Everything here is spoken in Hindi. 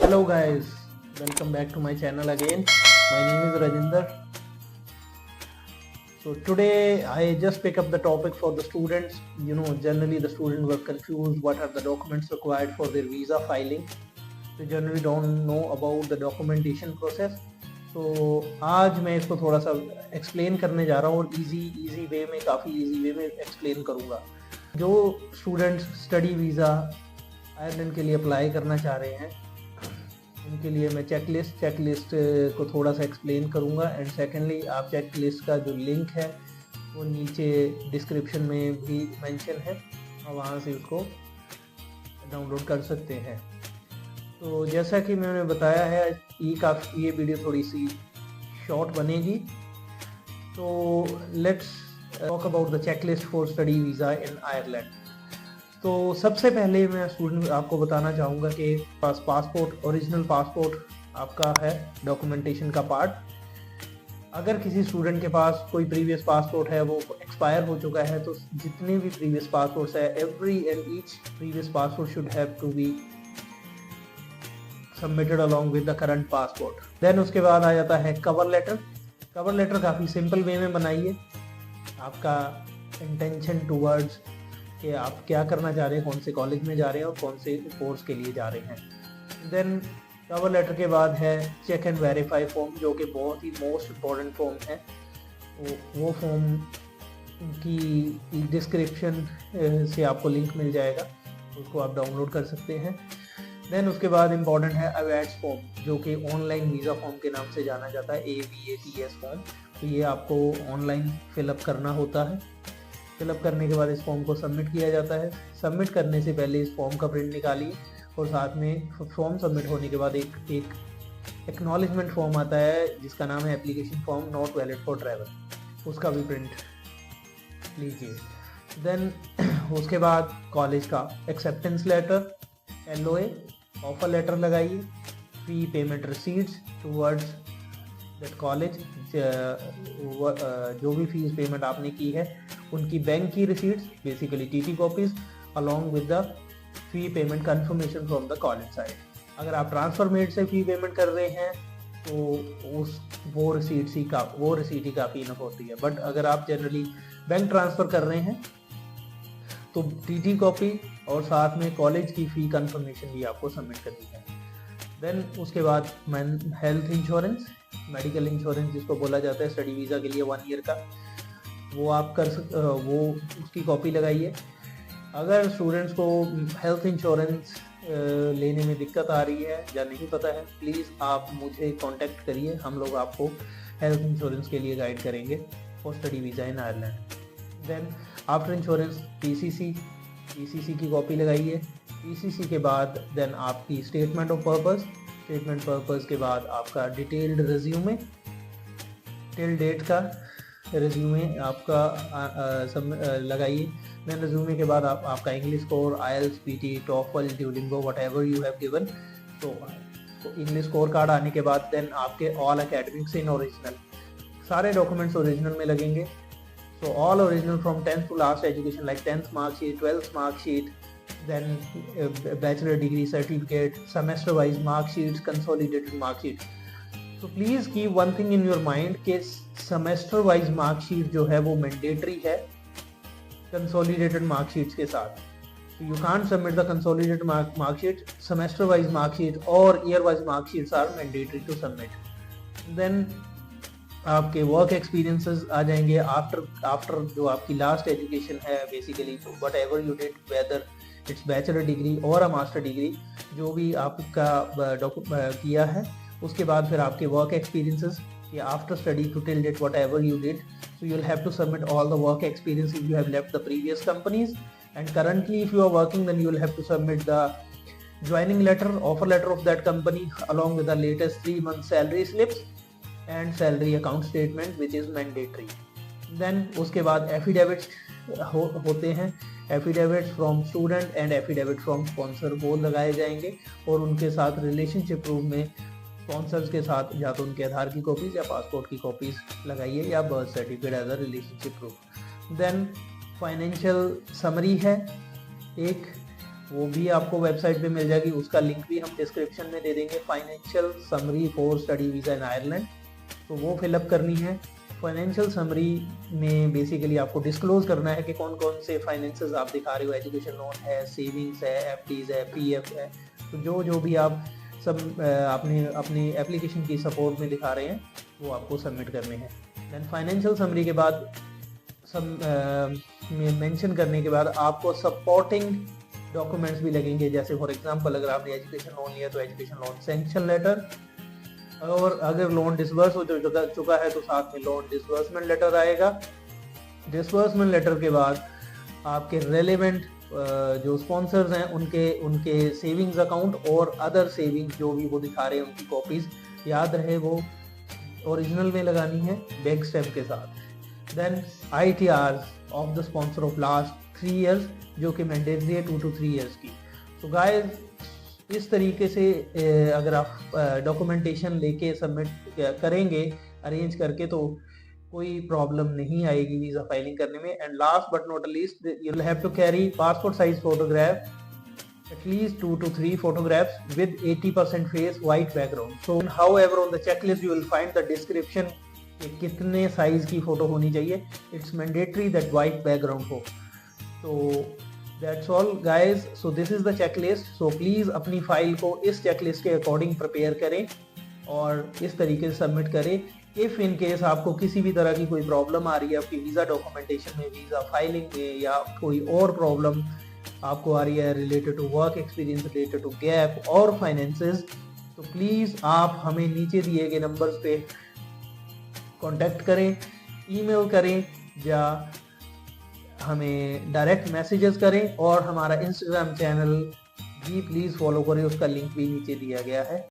Hello guys, welcome back to my channel again. My name is Rajinder. So today I just pick up the topic for the students. Generally the students were confused what are the documents required for their visa filing. They generally don't know about the documentation process. तो आज मैं इसको थोड़ा सा एक्सप्लेन करने जा रहा हूँ और इजी वे में, काफ़ी इजी वे में एक्सप्लेन करूँगा। जो स्टूडेंट्स स्टडी वीज़ा आयरलैंड के लिए अप्लाई करना चाह रहे हैं उनके लिए मैं चेकलिस्ट को थोड़ा सा एक्सप्लेन करूँगा। एंड सेकेंडली आप चेकलिस्ट का जो लिंक है वो नीचे डिस्क्रिप्शन में भी मेंशन है और वहाँ से उसको डाउनलोड कर सकते हैं। तो जैसा कि मैंने बताया है ये वीडियो थोड़ी सी शॉर्ट बनेगी। तो let's talk about the checklist for study visa in Ireland. तो सबसे पहले मैं स्टूडेंट आपको बताना चाहूँगा कि पासपोर्ट, ओरिजिनल पासपोर्ट आपका है डॉक्यूमेंटेशन का पार्ट। अगर किसी स्टूडेंट के पास कोई प्रीवियस पासपोर्ट है वो एक्सपायर हो चुका है तो जितने भी प्रीवियस पासपोर्ट्स है every and each previous passport should have to be submitted along with the current passport. Then उसके बाद आ जाता है कवर लेटर। कवर लेटर काफ़ी सिंपल वे में बनाइए, आपका इंटेंशन टूवर्ड्स कि आप क्या करना चाह रहे हैं, कौन से कॉलेज में जा रहे हैं और कौन से कोर्स के लिए जा रहे हैं। देन कवर लेटर के बाद है चेक एंड वेरीफाई फॉर्म, जो कि बहुत ही मोस्ट इम्पॉर्टेंट फॉर्म है। वो फॉर्म की डिस्क्रिप्शन से आपको लिंक मिल जाएगा, उसको आप डाउनलोड कर सकते हैं। देन उसके बाद इम्पॉर्टेंट है अवेट्स फॉर्म, जो कि ऑनलाइन वीज़ा फॉर्म के नाम से जाना जाता है, AVATS फॉर्म। तो ये आपको ऑनलाइन फिलअप करना होता है। फिलअप करने के बाद इस फॉर्म को सबमिट किया जाता है। सबमिट करने से पहले इस फॉर्म का प्रिंट निकालिए और साथ में फॉर्म सबमिट होने के बाद एक एक्नॉलेजमेंट फॉर्म आता है जिसका नाम है application form not valid for travel, उसका भी प्रिंट लीजिए। देन उसके बाद कॉलेज का acceptance letter, LOA, offer letter लगाइए, fee payment receipts towards that college, जो भी फीस पेमेंट आपने की है उनकी बैंक की receipts, basically TT copies along with the fee payment confirmation from the college side. अगर आप ट्रांसफर मेड से फी पेमेंट कर रहे हैं तो वो रिसीट ही काफ़ी इनफ होती है। बट अगर आप जनरली बैंक ट्रांसफ़र कर रहे हैं तो TT कॉपी और साथ में कॉलेज की फ़ी कंफर्मेशन भी आपको सबमिट करनी है। देन उसके बाद हेल्थ इंश्योरेंस, मेडिकल इंश्योरेंस जिसको बोला जाता है स्टडी वीज़ा के लिए 1 ईयर का, वो आप वो उसकी कॉपी लगाइए। अगर स्टूडेंट्स को हेल्थ इंश्योरेंस लेने में दिक्कत आ रही है या नहीं पता है, प्लीज़ आप मुझे कांटेक्ट करिए, हम लोग आपको हेल्थ इंश्योरेंस के लिए गाइड करेंगे for study visa in Ireland. Then after insurance PCC की कॉपी लगाइए। PCC के बाद देन आपकी स्टेटमेंट ऑफ पर्पस के बाद आपका डिटेल्ड रिज्यूमे, टिल डेट का रिज्यूमे आपका लगाइए। देन रिज्यूमे के बाद आपका English score, IELTS, PT, TOEFL, Duolingo, whatever you have given। तो इंग्लिश स्कोर कार्ड आने के बाद देन आपके ऑल एकेडमिक्स इन ओरिजिनल, सारे डॉक्यूमेंट्स ओरिजिनल में लगेंगे। So all original from 10th to last education, like 10th mark sheet, 12th mark sheet, then bachelor degree certificate, semester wise mark sheets, consolidated mark sheet। So please keep one thing in your mind कि semester wise mark sheet जो है वो mandatory है consolidated mark sheets के साथ। So you can't submit the consolidated mark sheet, semester wise mark sheet or year wise mark sheets are mandatory to submit। Then आपके वर्क एक्सपीरियंसेस आ जाएंगे आफ्टर जो आपकी लास्ट एजुकेशन है, basically what ever you did, whether it's bachelor degree और अ मास्टर डिग्री, जो भी आपका किया है। उसके बाद फिर आपके वर्क एक्सपीरियंसेस या after study to till date whatever you did, so you will have to submit all the work experience if you have left the previous companies and currently if you are working then you will have to submit the joining letter, offer letter of that company along with the latest 3 month salary slips and salary account statement which is mandatory. Then उसके बाद एफिडेविट्स होते हैं, affidavits from student and affidavit from sponsor, वो लगाए जाएंगे और उनके साथ रिलेशनशिप प्रूफ में स्पॉन्सर्स के साथ या तो उनके आधार की कॉपीज़ या पासपोर्ट की कॉपीज़ लगाइए या birth certificate as a relationship proof. Then financial summary है एक, वो भी आपको वेबसाइट पे मिल जाएगी, उसका लिंक भी हम डिस्क्रिप्शन में दे देंगे। Financial summary for study visa in Ireland, तो वो फिलअप करनी है। फाइनेंशियल समरी में बेसिकली आपको डिस्क्लोज करना है कि कौन कौन से फाइनेंसेस आप दिखा रहे हो, एजुकेशन लोन है, सेविंग्स है, एफडीज है, पीएफ है, तो जो भी आप सब आपने अपनी एप्लीकेशन की सपोर्ट में दिखा रहे हैं वो आपको सबमिट करने हैं। देन फाइनेंशियल समरी के बाद सब मेंशन करने के बाद आपको सपोर्टिंग डॉक्यूमेंट्स भी लगेंगे, जैसे फॉर एग्जांपल अगर आपने एजुकेशन लोन लिया तो एजुकेशन लोन सैंक्शन लेटर, और अगर लोन डिसबर्स हो चुका है तो साथ में लोन डिसबर्समेंट लेटर आएगा। डिसबर्समेंट लेटर के बाद आपके रेलेवेंट जो स्पॉन्सर्स हैं उनके सेविंग्स अकाउंट और अदर सेविंग्स जो भी वो दिखा रहे हैं उनकी कॉपीज याद रहे वो ओरिजिनल में लगानी है बैंक स्टैम्प के साथ। Then ITRs of the sponsor of last 3 years जो कि मैंडेटरी है 2 to 3 years की। तो गाइस इस तरीके से अगर आप डॉक्यूमेंटेशन लेके सबमिट करेंगे अरेंज करके तो कोई प्रॉब्लम नहीं आएगी वीज़ा फाइलिंग करने में। And last but not least you will have to carry passport size photograph at least 2 to 3 photographs with 80% face white background. So however on the checklist you will find the description कि कितने साइज की फोटो होनी चाहिए। It's mandatory that white background हो। तो that's all guys, so this is the checklist, so please अपनी फाइल को इस checklist के अकॉर्डिंग प्रिपेयर करें और इस तरीके से सबमिट करें। इफ़ इन केस आपको किसी भी तरह की कोई प्रॉब्लम आ रही है आपकी वीज़ा डॉक्यूमेंटेशन में, वीज़ा फाइलिंग में, या कोई और प्रॉब्लम आपको आ रही है related to work experience, related to gap और फाइनेंसेस, तो प्लीज़ आप हमें नीचे दिए गए नंबर्स पे कांटेक्ट करें, ईमेल करें या हमें डायरेक्ट मैसेजेस करें, और हमारा इंस्टाग्राम चैनल भी प्लीज़ फॉलो करें, उसका लिंक भी नीचे दिया गया है।